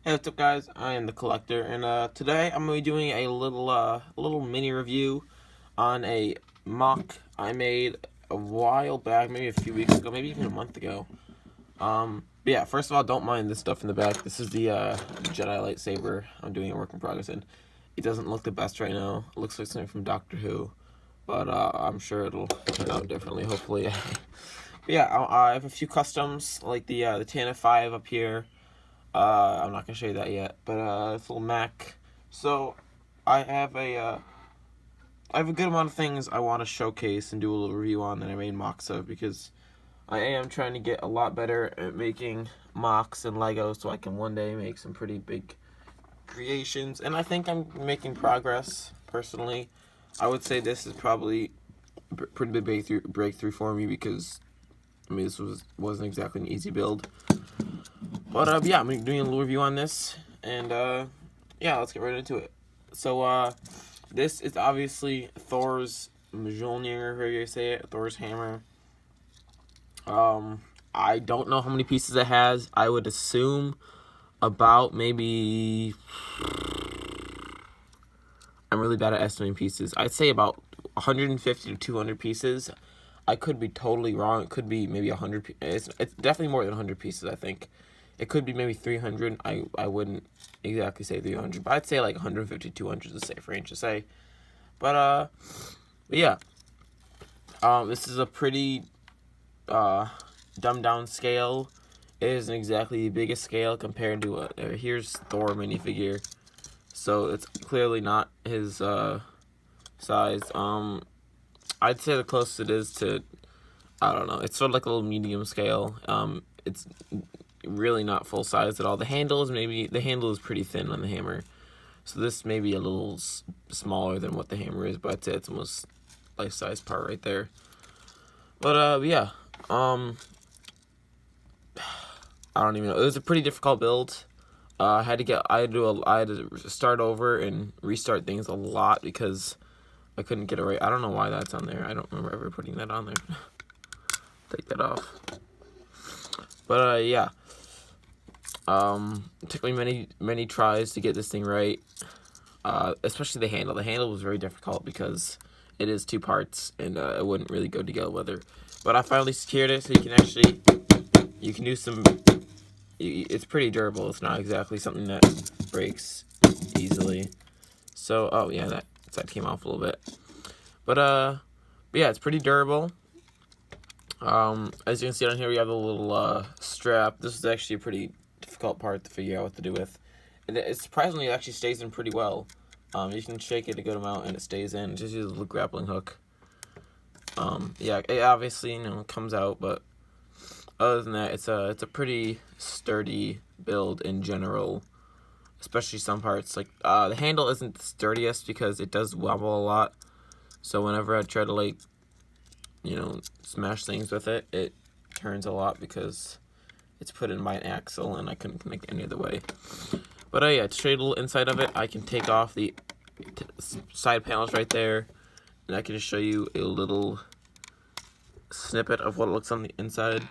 Hey, what's up, guys? I am the Collector, and today I'm gonna be doing a little mini review on a mock I made a while back, maybe a few weeks ago, maybe even a month ago. But yeah, first of all, don't mind this stuff in the back. This is the Jedi lightsaber I'm doing a work in progress in. It doesn't look the best right now. It looks like something from Doctor Who, but I'm sure it'll turn out differently. Hopefully. But yeah, I have a few customs like the Tana 5 up here. I'm not gonna show you that yet, but it's a little Mac. So I have a good amount of things I want to showcase and do a little review on that I made mocks of, because I am trying to get a lot better at making mocks and Legos so I can one day make some pretty big creations, and I think I'm making progress. Personally, I would say this is probably a pretty big breakthrough for me, because I mean, this wasn't exactly an easy build. But yeah, I'm doing a little review on this, and yeah, let's get right into it. So this is obviously Thor's Mjolnir, however you say it, Thor's hammer. I don't know how many pieces it has. I would assume about maybe. I'm really bad at estimating pieces. I'd say about 150 to 200 pieces. I could be totally wrong. It could be maybe 100. It's definitely more than 100 pieces, I think. It could be maybe 300. I wouldn't exactly say 300, but I'd say like 150, 200 is a safe range to say. But yeah. This is a pretty dumbed down scale. It isn't exactly the biggest scale compared to here's Thor minifigure. So it's clearly not his size. I'd say the closest it is to, I don't know, it's sort of like a little medium scale. It's really not full size at all. The handle is pretty thin on the hammer, so this may be a little smaller than what the hammer is, but I'd say it's almost life-size part right there. But yeah, I don't even know. It was a pretty difficult build. I had to start over and restart things a lot because I couldn't get it right. I don't know why that's on there. I don't remember ever putting that on there. Take that off. But yeah. It took me many tries to get this thing right. Especially the handle. The handle was very difficult because it is two parts and it wouldn't really go together. But I finally secured it, so you can do some. It's pretty durable. It's not exactly something that breaks easily. So, oh yeah, that side came off a little bit. But yeah, it's pretty durable. As you can see on here, we have a little strap. This is actually a pretty difficult part to figure out what to do with. And it surprisingly actually stays in pretty well. You can shake it a good amount and it stays in. Just use a little grappling hook. Yeah, it obviously comes out, but other than that, it's a pretty sturdy build in general. Especially some parts, like the handle isn't the sturdiest because it does wobble a lot. So whenever I try to smash things with it, it turns a lot because it's put in by an axle and I couldn't connect any other way. But yeah, to show you a little inside of it, I can take off the side panels right there, and I can just show you a little snippet of what it looks on the inside.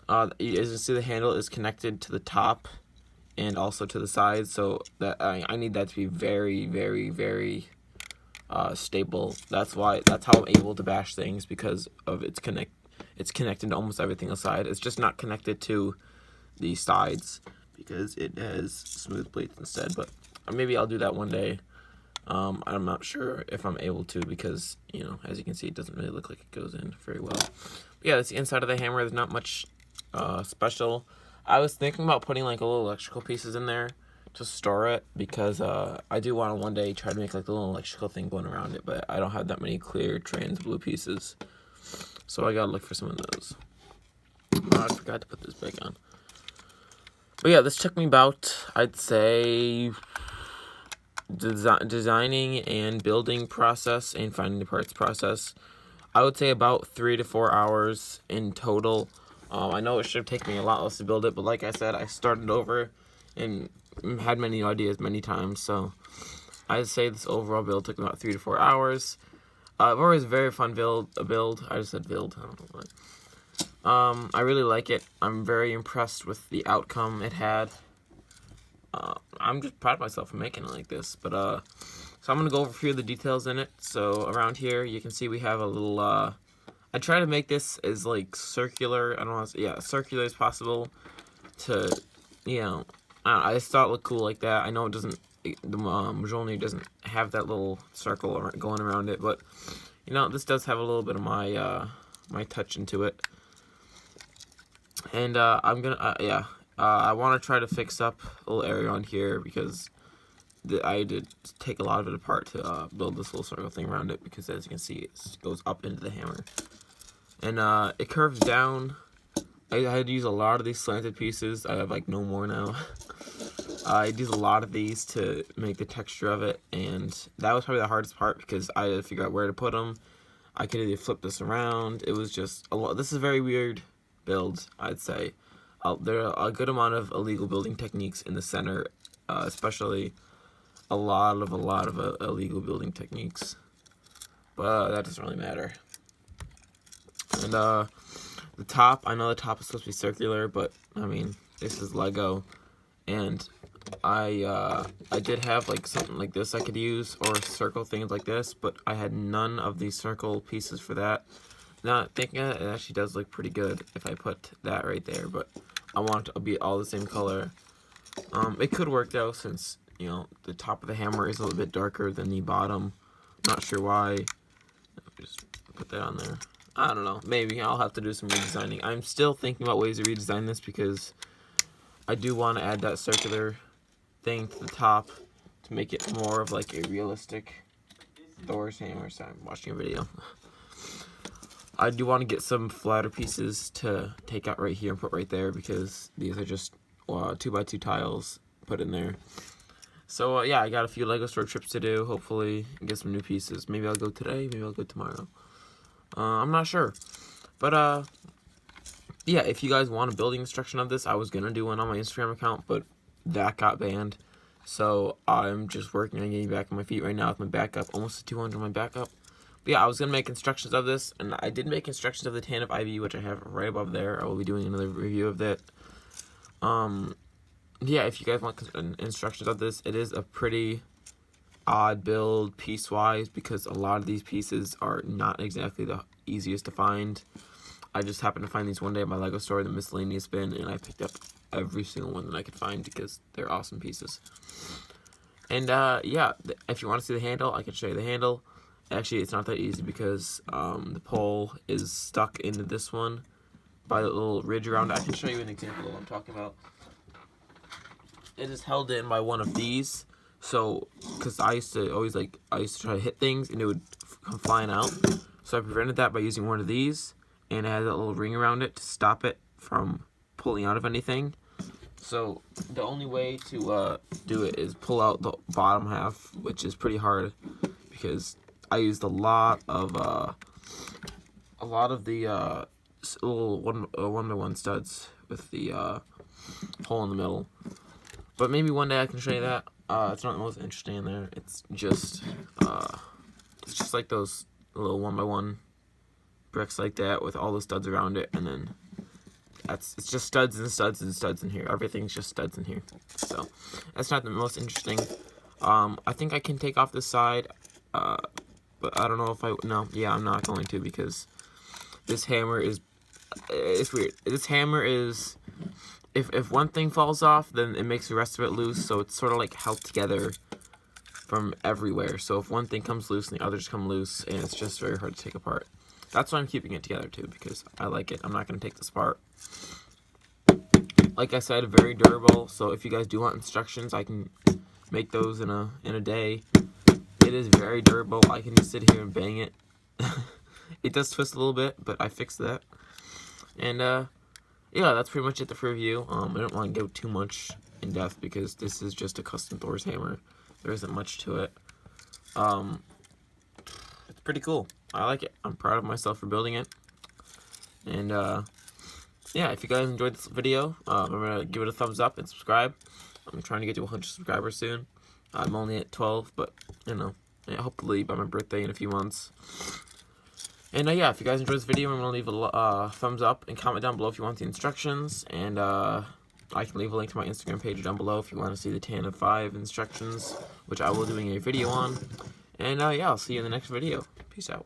As you can see, the handle is connected to the top and also to the sides, so that I need that to be very, very, very stable. That's how I'm able to bash things, because of it's connected to almost everything inside. It's just not connected to the sides because it has smooth plates instead. But maybe I'll do that one day. I'm not sure if I'm able to, because as you can see, it doesn't really look like it goes in very well. But yeah, that's the inside of the hammer. There's not much special. I was thinking about putting like a little electrical pieces in there to store it, because I do want to one day try to make like a little electrical thing going around it, but I don't have that many clear trans blue pieces, so I gotta look for some of those. I forgot to put this back on. But yeah, this took me about, I'd say, designing and building process and finding the parts process, I would say about 3 to 4 hours in total. I know it should have taken me a lot less to build it, but like I said, I started over and had many ideas many times, so I'd say this overall build took about 3 to 4 hours. I've always very fun build. I just said build. I don't know why. I really like it. I'm very impressed with the outcome it had. I'm just proud of myself for making it like this. But so I'm gonna go over a few of the details in it. So around here, you can see we have a little. I try to make this as like circular. I don't know, yeah, circular as possible. To, you know, I just thought it looked cool like that. I know it doesn't. The Mjolnir doesn't have that little circle going around it, but you know, this does have a little bit of my my touch into it. And I'm gonna I want to try to fix up a little area on here because I did take a lot of it apart to build this little circle thing around it, because as you can see, it goes up into the hammer and it curves down. I had to use a lot of these slanted pieces. I have like no more now. I used a lot of these to make the texture of it, and that was probably the hardest part because I had to figure out where to put them. I could either flip this around. It was just a lot. This is a very weird build, I'd say. There are a good amount of illegal building techniques in the center, especially a lot of illegal building techniques. But that doesn't really matter. And the top, I know the top is supposed to be circular, but I mean, this is Lego, and I did have like something like this I could use, or circle things like this, but I had none of these circle pieces for that. Now thinking of it, it actually does look pretty good if I put that right there, but I want it to be all the same color. It could work though, since you know the top of the hammer is a little bit darker than the bottom. Not sure why. Just put that on there. I don't know. Maybe I'll have to do some redesigning. I'm still thinking about ways to redesign this because I do want to add that circular thing to the top to make it more of like a realistic Thor's hammer. Sorry, I'm watching a video. I do want to get some flatter pieces to take out right here and put right there, because these are just 2x2 tiles put in there. So yeah, I got a few Lego store trips to do, hopefully, and get some new pieces. Maybe I'll go today, maybe I'll go tomorrow. I'm not sure. But yeah, if you guys want a building instruction of this, I was going to do one on my Instagram account, but that got banned. So I'm just working on getting back on my feet right now with my backup, almost to 200 on my backup. But yeah, I was going to make instructions of this, and I did make instructions of the Tan of Ivy, which I have right above there. I will be doing another review of that. Yeah, if you guys want instructions of this, it is a pretty odd build piece-wise, because a lot of these pieces are not exactly the easiest to find. I just happened to find these one day at my Lego store in the miscellaneous bin, and I picked up every single one that I could find because they're awesome pieces. And yeah, if you want to see the handle, I can show you the handle. Actually, it's not that easy because the pole is stuck into this one by the little ridge around it. I can show you an example of what I'm talking about. It is held in by one of these. So, because I used to try to hit things and it would come flying out. So I prevented that by using one of these, and it has a little ring around it to stop it from pulling out of anything. So the only way to do it is pull out the bottom half, which is pretty hard because I used a lot of the little 1x1 studs with the hole in the middle. But maybe one day I can show you that. It's not the most interesting in there. It's just like those little 1x1 bricks like that with all the studs around it, and then it's just studs and studs and studs in here. Everything's just studs in here. So that's not the most interesting. I think I can take off this side, but I don't know if I'm not going to, because this hammer is, it's weird. This hammer is, if one thing falls off, then it makes the rest of it loose, so it's sort of like held together from everywhere. So if one thing comes loose and the others come loose, and it's just very hard to take apart. That's why I'm keeping it together too, because I like it. I'm not going to take this apart. Like I said, very durable, so if you guys do want instructions, I can make those in a day. It is very durable. I can just sit here and bang it. It does twist a little bit, but I fixed that. And yeah, that's pretty much it for review. I don't want to go too much in depth because this is just a custom Thor's hammer. There isn't much to it. It's pretty cool. I like it. I'm proud of myself for building it. And yeah, if you guys enjoyed this video, remember to give it a thumbs up and subscribe. I'm trying to get to 100 subscribers soon. I'm only at 12, but you know, hopefully by my birthday in a few months. And yeah, if you guys enjoyed this video, I'm going to leave a thumbs up and comment down below if you want the instructions. And I can leave a link to my Instagram page down below if you want to see the tan of 5 instructions, which I will be doing a video on. And yeah, I'll see you in the next video. Peace out.